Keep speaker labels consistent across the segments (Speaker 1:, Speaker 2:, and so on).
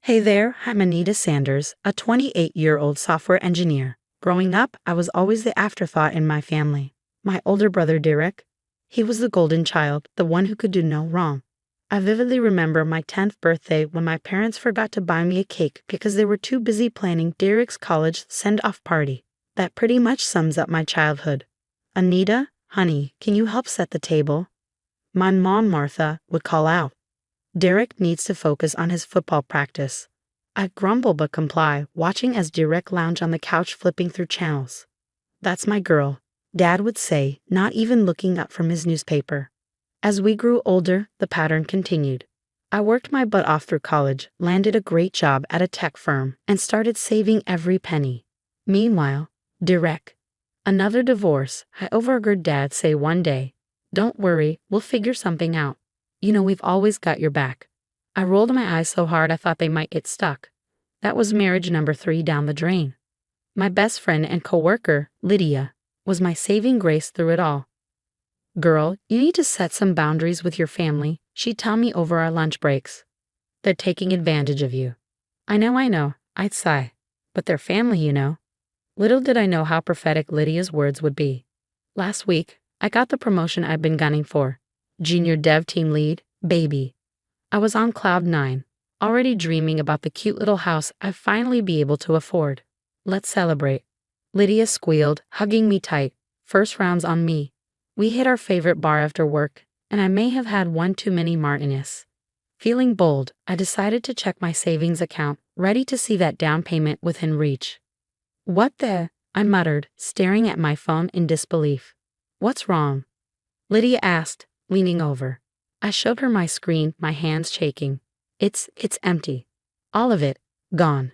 Speaker 1: Hey there, I'm Anita Sanders, a 28-year-old software engineer. Growing up, I was always the afterthought in my family. My older brother, Derek, he was the golden child, the one who could do no wrong. I vividly remember my 10th birthday when my parents forgot to buy me a cake because they were too busy planning Derek's college send-off party. That pretty much sums up my childhood. Anita, honey, can you help set the table? My mom, Martha, would call out. Derek needs to focus on his football practice. I grumble but comply, watching as Derek lounged on the couch flipping through channels. That's my girl, Dad would say, not even looking up from his newspaper. As we grew older, the pattern continued. I worked my butt off through college, landed a great job at a tech firm, and started saving every penny. Meanwhile, Derek. Another divorce. I overheard Dad say one day, "Don't worry, we'll figure something out. You know we've always got your back." I rolled my eyes so hard I thought they might get stuck. That was marriage number 3 down the drain. My best friend and coworker, Lydia, was my saving grace through it all. "Girl, you need to set some boundaries with your family," she'd tell me over our lunch breaks. "They're taking advantage of you." I know, I'd sigh. "But they're family, you know." Little did I know how prophetic Lydia's words would be. Last week, I got the promotion I've been gunning for. Junior Dev Team Lead, baby. I was on cloud 9, already dreaming about the cute little house I'd finally be able to afford. "Let's celebrate." Lydia squealed, hugging me tight. First round's on me. We hit our favorite bar after work, and I may have had one too many martinis. Feeling bold, I decided to check my savings account, ready to see that down payment within reach. "What the?" I muttered, staring at my phone in disbelief. "What's wrong?" Lydia asked, leaning over. I showed her my screen, my hands shaking. It's empty. All of it. Gone."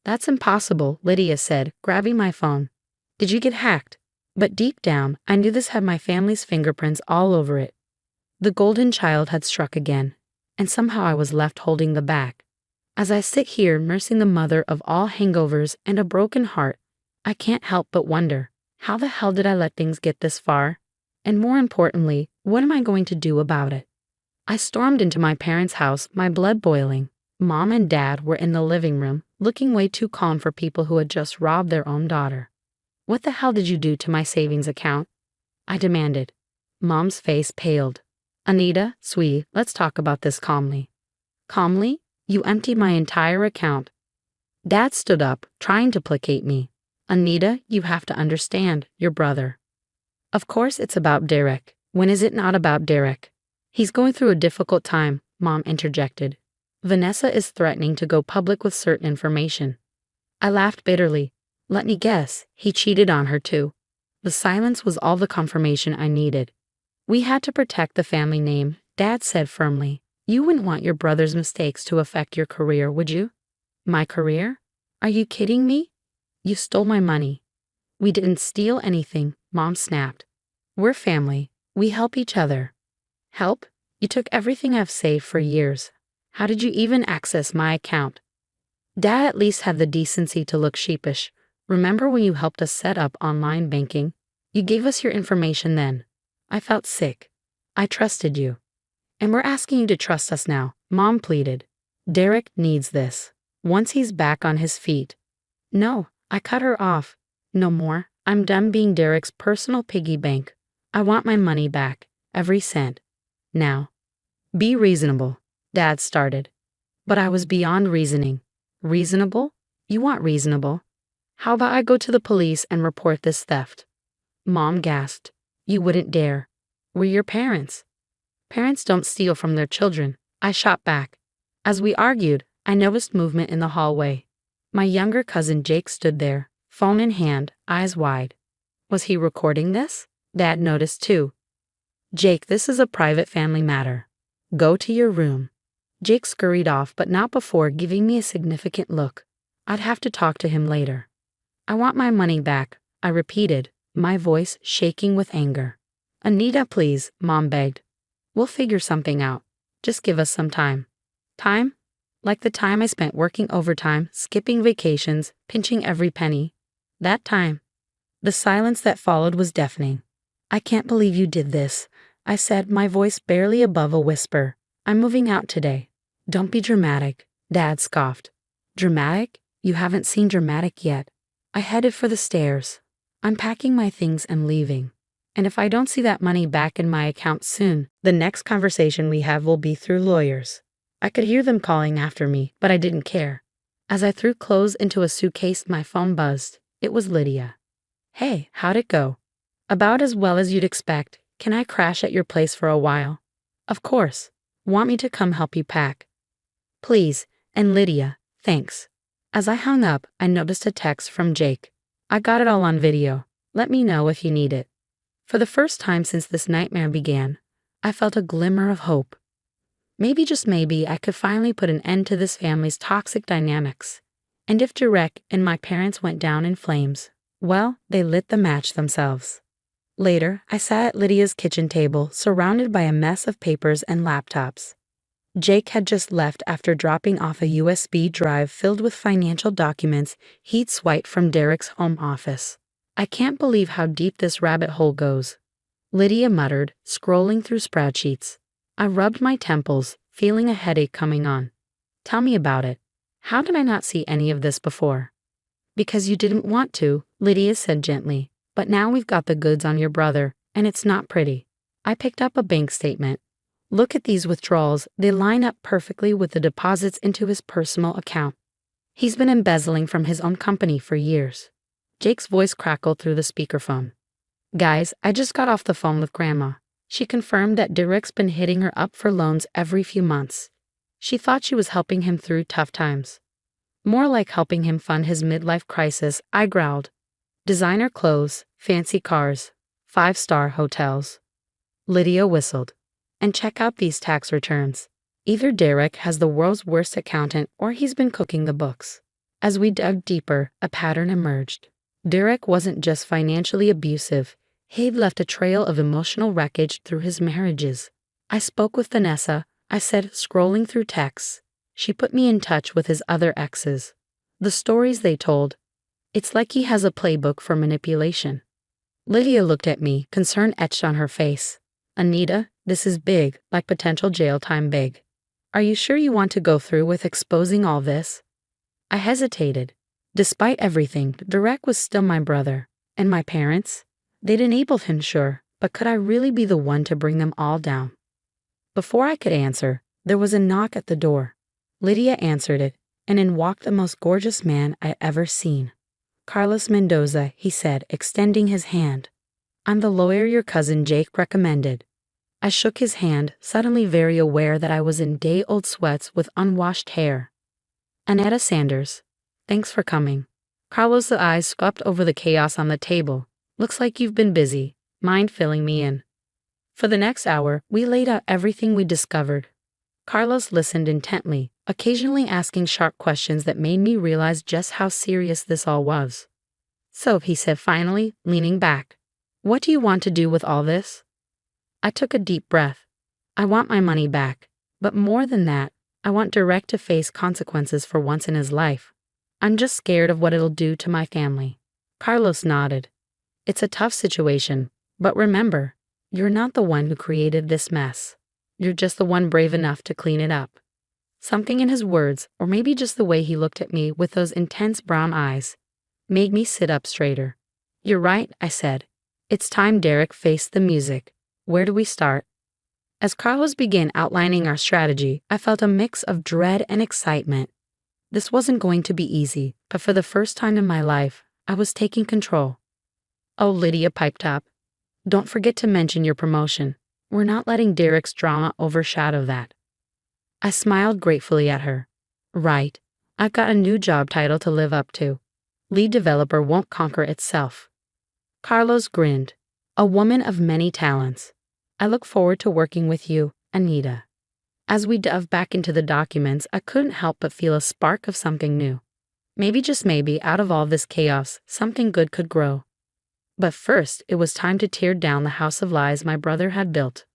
Speaker 1: "That's impossible," Lydia said, grabbing my phone. "Did you get hacked?" But deep down, I knew this had my family's fingerprints all over it. The golden child had struck again, and somehow I was left holding the bag. As I sit here nursing the mother of all hangovers and a broken heart, I can't help but wonder, how the hell did I let things get this far? And more importantly, what am I going to do about it? I stormed into my parents' house, my blood boiling. Mom and Dad were in the living room, looking way too calm for people who had just robbed their own daughter. "What the hell did you do to my savings account?" I demanded. Mom's face paled. "Anita, sweetie, let's talk about this calmly." "Calmly? You emptied my entire account." Dad stood up, trying to placate me. "Anita, you have to understand, your brother." "Of course it's about Derek. When is it not about Derek?" "He's going through a difficult time," Mom interjected. "Vanessa is threatening to go public with certain information." I laughed bitterly. Let me guess, he cheated on her too. The silence was all the confirmation I needed. "We had to protect the family name," Dad said firmly. "You wouldn't want your brother's mistakes to affect your career, would you?" "My career? Are you kidding me? You stole my money." "We didn't steal anything," Mom snapped. "We're family. We help each other." "Help? You took everything I've saved for years. How did you even access my account?" Dad at least had the decency to look sheepish. "Remember when you helped us set up online banking? You gave us your information then. I felt sick. I trusted you. And we're asking you to trust us now," Mom pleaded. "Derek needs this. Once he's back on his feet." "No," I cut her off. "No more. I'm done being Derek's personal piggy bank. I want my money back. Every cent. Now." "Be reasonable," Dad started. But I was beyond reasoning. "Reasonable? You want reasonable? How about I go to the police and report this theft?" Mom gasped. "You wouldn't dare. We're your parents." "Parents don't steal from their children," I shot back. As we argued, I noticed movement in the hallway. My younger cousin Jake stood there, phone in hand, eyes wide. Was he recording this? Dad noticed too. "Jake, this is a private family matter. Go to your room." Jake scurried off, but not before giving me a significant look. I'd have to talk to him later. "I want my money back," I repeated, my voice shaking with anger. "Anita, please," Mom begged. "We'll figure something out. Just give us some time." "Time? Like the time I spent working overtime, skipping vacations, pinching every penny. That time." The silence that followed was deafening. "I can't believe you did this," I said, my voice barely above a whisper. "I'm moving out today. Don't be dramatic. Dad scoffed. Dramatic? You haven't seen dramatic yet. I headed for the stairs. I'm packing my things and leaving. And if I don't see that money back in my account soon, the next conversation we have will be through lawyers. I could hear them calling after me, but I didn't care. As I threw clothes into a suitcase, my phone buzzed. It was Lydia. Hey, how'd it go? About as well as you'd expect. Can I crash at your place for a while? Of course. Want me to come help you pack? Please, and Lydia, thanks. As I hung up, I noticed a text from Jake. I got it all on video. Let me know if you need it. For the first time since this nightmare began, I felt a glimmer of hope. Maybe, just maybe, I could finally put an end to this family's toxic dynamics. And if Derek and my parents went down in flames, well, they lit the match themselves. Later, I sat at Lydia's kitchen table, surrounded by a mess of papers and laptops. Jake had just left after dropping off a USB drive filled with financial documents he'd swiped from Derek's home office. I can't believe how deep this rabbit hole goes, Lydia muttered, scrolling through spreadsheets. I rubbed my temples, feeling a headache coming on. Tell me about it. How did I not see any of this before? Because you didn't want to, Lydia said gently. But now we've got the goods on your brother, and it's not pretty. I picked up a bank statement. Look at these withdrawals. They line up perfectly with the deposits into his personal account. He's been embezzling from his own company for years. Jake's voice crackled through the speakerphone. Guys, I just got off the phone with Grandma. She confirmed that Derek's been hitting her up for loans every few months. She thought she was helping him through tough times. More like helping him fund his midlife crisis, I growled. Designer clothes, fancy cars, 5-star hotels. Lydia whistled. And check out these tax returns. Either Derek has the world's worst accountant or he's been cooking the books. As we dug deeper, a pattern emerged. Derek wasn't just financially abusive. He'd left a trail of emotional wreckage through his marriages. I spoke with Vanessa, I said, scrolling through texts. She put me in touch with his other exes. The stories they told. It's like he has a playbook for manipulation. Lydia looked at me, concern etched on her face. Anita, this is big, like potential jail time big. Are you sure you want to go through with exposing all this? I hesitated. Despite everything, Derek was still my brother. And my parents? They'd enabled him, sure, but could I really be the one to bring them all down? Before I could answer, there was a knock at the door. Lydia answered it, and in walked the most gorgeous man I'd ever seen. Carlos Mendoza, he said, extending his hand. I'm the lawyer your cousin Jake recommended. I shook his hand, suddenly very aware that I was in day-old sweats with unwashed hair. Annetta Sanders. Thanks for coming. Carlos' eyes swept over the chaos on the table. Looks like you've been busy. Mind filling me in? For the next hour, we laid out everything we discovered. Carlos listened intently, occasionally asking sharp questions that made me realize just how serious this all was. So, he said finally, leaning back, what do you want to do with all this? I took a deep breath. I want my money back, but more than that, I want Derek to face consequences for once in his life. I'm just scared of what it'll do to my family. Carlos nodded. It's a tough situation, but remember, you're not the one who created this mess. You're just the one brave enough to clean it up. Something in his words, or maybe just the way he looked at me with those intense brown eyes, made me sit up straighter. You're right, I said. It's time Derek faced the music. Where do we start? As Carlos began outlining our strategy, I felt a mix of dread and excitement. This wasn't going to be easy, but for the first time in my life, I was taking control. Oh, Lydia piped up. Don't forget to mention your promotion. We're not letting Derek's drama overshadow that. I smiled gratefully at her. Right. I've got a new job title to live up to. Lead developer won't conquer itself. Carlos grinned. A woman of many talents. I look forward to working with you, Anita. As we dove back into the documents, I couldn't help but feel a spark of something new. Maybe, just maybe, out of all this chaos, something good could grow. But first, it was time to tear down the house of lies my brother had built.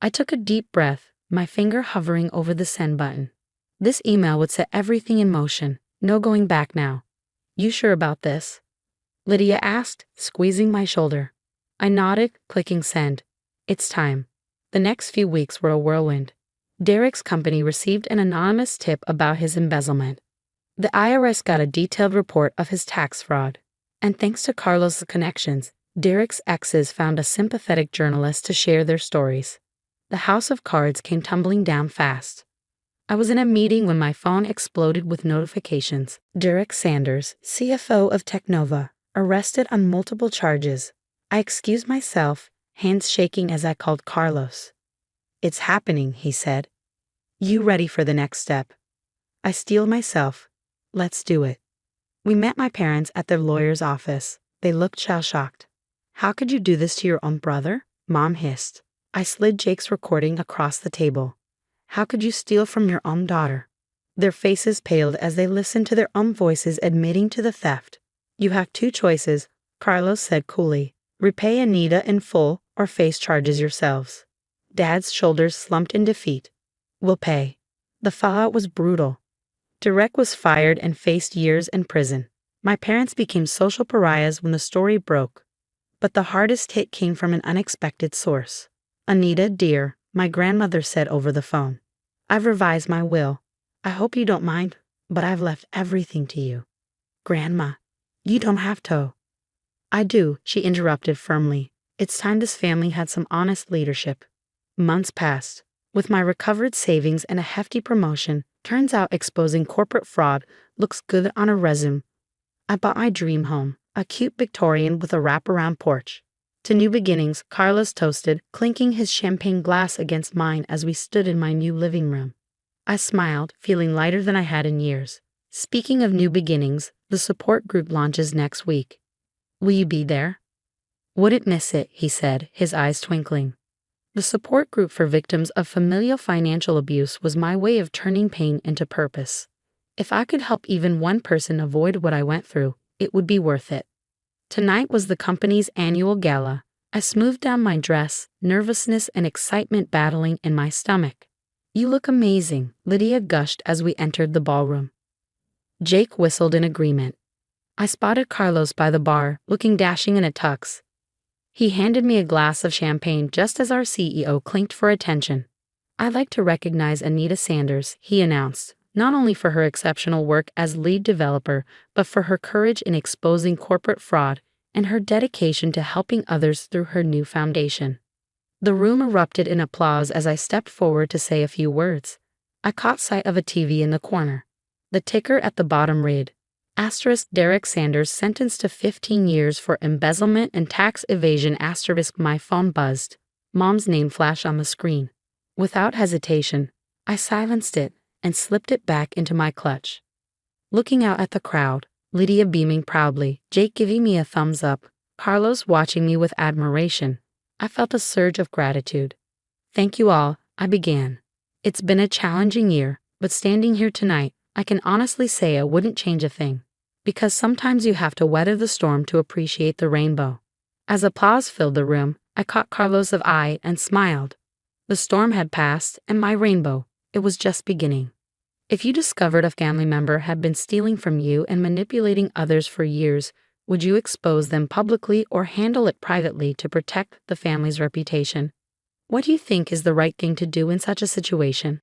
Speaker 1: I took a deep breath, my finger hovering over the send button. This email would set everything in motion. No going back now. You sure about this? Lydia asked, squeezing my shoulder. I nodded, clicking send. It's time. The next few weeks were a whirlwind. Derek's company received an anonymous tip about his embezzlement. The IRS got a detailed report of his tax fraud. And thanks to Carlos' connections, Derek's exes found a sympathetic journalist to share their stories. The house of cards came tumbling down fast. I was in a meeting when my phone exploded with notifications. Derek Sanders, CFO of Technova, arrested on multiple charges. I excused myself, hands shaking as I called Carlos. "It's happening," he said. "You ready for the next step?" I steeled myself. "Let's do it." We met my parents at their lawyer's office. They looked shell-shocked. "How could you do this to your own brother?" Mom hissed. I slid Jake's recording across the table. "How could you steal from your own daughter?" Their faces paled as they listened to their own voices admitting to the theft. "You have two choices," Carlos said coolly. "Repay Anita in full or face charges yourselves." Dad's shoulders slumped in defeat. "We'll pay." The fallout was brutal. Derek was fired and faced years in prison. My parents became social pariahs when the story broke. But the hardest hit came from an unexpected source. "Anita, dear," my grandmother said over the phone. "I've revised my will. I hope you don't mind, but I've left everything to you." "Grandma, you don't have to." "I do," she interrupted firmly. "It's time this family had some honest leadership." Months passed. With my recovered savings and a hefty promotion, turns out exposing corporate fraud looks good on a resume. I bought my dream home, a cute Victorian with a wraparound porch. To new beginnings, Carlos toasted, clinking his champagne glass against mine as we stood in my new living room. I smiled, feeling lighter than I had in years. Speaking of new beginnings, the support group launches next week. Will you be there? "Wouldn't miss it," he said, his eyes twinkling. The support group for victims of familial financial abuse was my way of turning pain into purpose. If I could help even one person avoid what I went through, it would be worth it. Tonight was the company's annual gala. I smoothed down my dress, nervousness and excitement battling in my stomach. "You look amazing," Lydia gushed as we entered the ballroom. Jake whistled in agreement. I spotted Carlos by the bar, looking dashing in a tux. He handed me a glass of champagne just as our CEO clinked for attention. "I'd like to recognize Anita Sanders," he announced, not only for her exceptional work as lead developer, but for her courage in exposing corporate fraud and her dedication to helping others through her new foundation. The room erupted in applause as I stepped forward to say a few words. I caught sight of a TV in the corner. The ticker at the bottom read, * Derek Sanders sentenced to 15 years for embezzlement and tax evasion *. My phone buzzed. Mom's name flashed on the screen. Without hesitation, I silenced it and slipped it back into my clutch. Looking out at the crowd, Lydia beaming proudly, Jake giving me a thumbs up, Carlos watching me with admiration, I felt a surge of gratitude. "Thank you all," I began. "It's been a challenging year, but standing here tonight, I can honestly say I wouldn't change a thing. Because sometimes you have to weather the storm to appreciate the rainbow." As applause filled the room, I caught Carlos' eye and smiled. The storm had passed, and my rainbow, it was just beginning. If you discovered a family member had been stealing from you and manipulating others for years, would you expose them publicly or handle it privately to protect the family's reputation? What do you think is the right thing to do in such a situation?